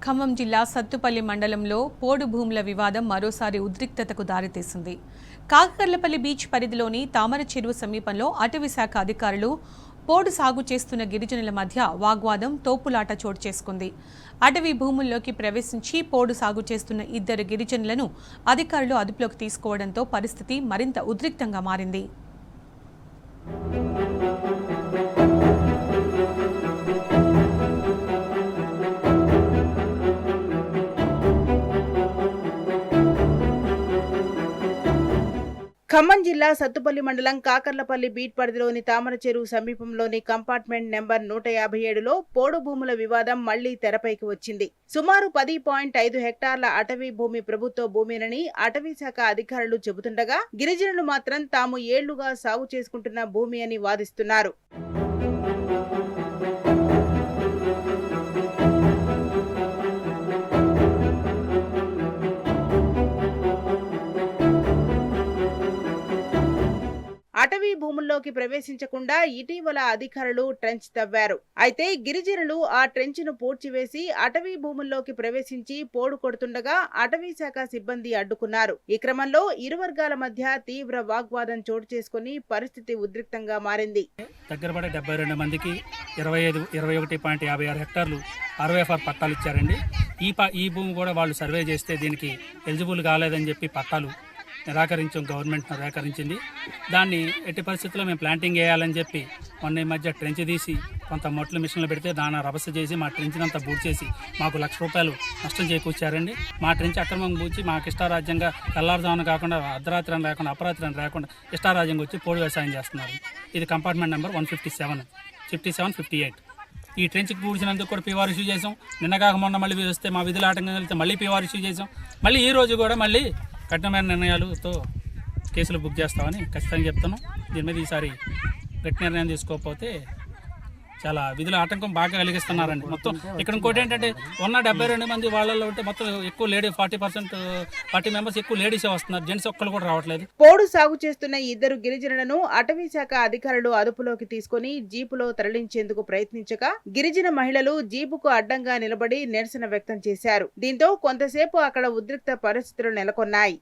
ఖమ్మం జిల్లా సత్తుపల్లి మండలంలో పోడు భూముల వివాదం మరోసారి ఉద్రిక్తతకు దారితీసింది. కాకర్లపల్లి బీచ్ పరిధిలోని తామర చెరువు సమీపంలో అటవీ శాఖ అధికారులు పోడు సాగు చేస్తున్న గిరిజనుల మధ్య వాగ్వాదం తోపులాట చోటు చేసుకుంది. అటవీ భూముల్లోకి ప్రవేశించి పోడు సాగు చేస్తున్న ఇద్దరు గిరిజనులను అధికారులు అదుపులోకి తీసుకోవడంతో పరిస్థితి మరింత ఉద్రిక్తంగా మారింది. ఖమ్మం జిల్లా సత్తుపల్లి మండలం కాకర్లపల్లి బీట్ పరిధిలోని తామర చెరువు సమీపంలోని కంపార్ట్మెంట్ నెంబర్ 157లో పోడు భూముల వివాదం మళ్లీ తెరపైకి వచ్చింది. సుమారు 10.5 హెక్టార్ల అటవీ భూమి ప్రభుత్వ భూమినని అటవీ శాఖ అధికారులు చెబుతుండగా గిరిజనులు మాత్రం తాము ఏళ్లుగా సాగు చేసుకుంటున్న భూమి అని వాదిస్తున్నారు. అటవీ భూముల్లోకి ప్రవేశించకుండా ఇటీవల అధికారులు ట్రెంచ్ తవ్వారు. అయితే గిరిజనులు ఆ ట్రెంచ్ ను పూడ్చివేసి అటవీ భూముల్లోకి ప్రవేశించి పోడు కొడుతుండగా అటవీ శాఖ సిబ్బంది అడ్డుకున్నారు. ఈ క్రమంలో ఇరు వర్గాల మధ్య తీవ్ర వాగ్వాదం చోటు చేసుకుని పరిస్థితి ఉద్రిక్తంగా మారింది. దగ్గరపడే 72 మందికి 21.56 హెక్టార్లు ROFR పట్టాలు ఇచ్చారండి. ఈ భూమి కూడా వాళ్ళు సర్వే చేస్తే దీనికి ఎలిజిబుల్ కాలేదని చెప్పి పట్టాలు గవర్నమెంట్ నిరాకరించింది. దాన్ని ఎట్టి పరిస్థితుల్లో మేము ప్లాంటింగ్ వేయాలని చెప్పి మొన్న ఈ మధ్య ట్రెంచ్ తీసి కొంత మొట్లు మిషన్లు పెడితే దాన్ని రభస చేసి మా ట్రెంచ్నంతా బూట్ చేసి మాకు ₹1,00,000 నష్టం చేకూర్చారండి. మా ట్రెంచ్ అక్రమంగా బూచి మాకు ఇష్టారాజ్యంగా తెల్లారుజామున కాకుండా అర్ధరాత్రి అని లేకుండా అపరాత్రి అని లేకుండా ఇష్టారాజ్యంగా వచ్చి పోడు వ్యవసాయం చేస్తున్నారు. ఇది కంపార్ట్మెంట్ నెంబర్ 157, 57, 58. ఈ ట్రెంచ్కి పూడ్చినందుకు కూడా పీఆర్ ఇష్యూ చేసాం. నిన్నగాక మొన్న మళ్ళీ వస్తే మా విధులు ఆటంకం వెళ్తే మళ్ళీ పీఆర్ ఇష్యూ చేసాం. మళ్ళీ ఈ రోజు కూడా మళ్ళీ కఠినమైన నిర్ణయాలతో కేసులు బుక్ చేస్తామని ఖచ్చితంగా చెప్తున్నాం. దీని మీద ఈసారి గట్టి నిర్ణయం తీసుకోకపోతే చాలా విధుల ఆటంకం బాగా కలిగిస్తున్నారండి. మొత్తం ఇక్కడ ఇంకోటి ఏంటంటే ఉన్న 72 మంది వాళ్ళలో ఉంటే మొత్తం ఎక్కువ లేడీ 40 మెంబర్స్ ఎక్కువ లేడీసే వస్తున్నారు. జెంట్స్ ఒక్కరు కూడా రావట్లేదు. పోడు సాగు చేస్తున్న ఇద్దరు గిరిజనులను అటవీ శాఖ అధికారులు అదుపులోకి తీసుకుని జీపులో తరలించేందుకు ప్రయత్నించగా గిరిజన మహిళలు జీపుకు అడ్డంగా నిలబడి నిరసన వ్యక్తం చేశారు. దీంతో కొంతసేపు అక్కడ ఉద్రిక్త పరిస్థితులు నెలకొన్నాయి.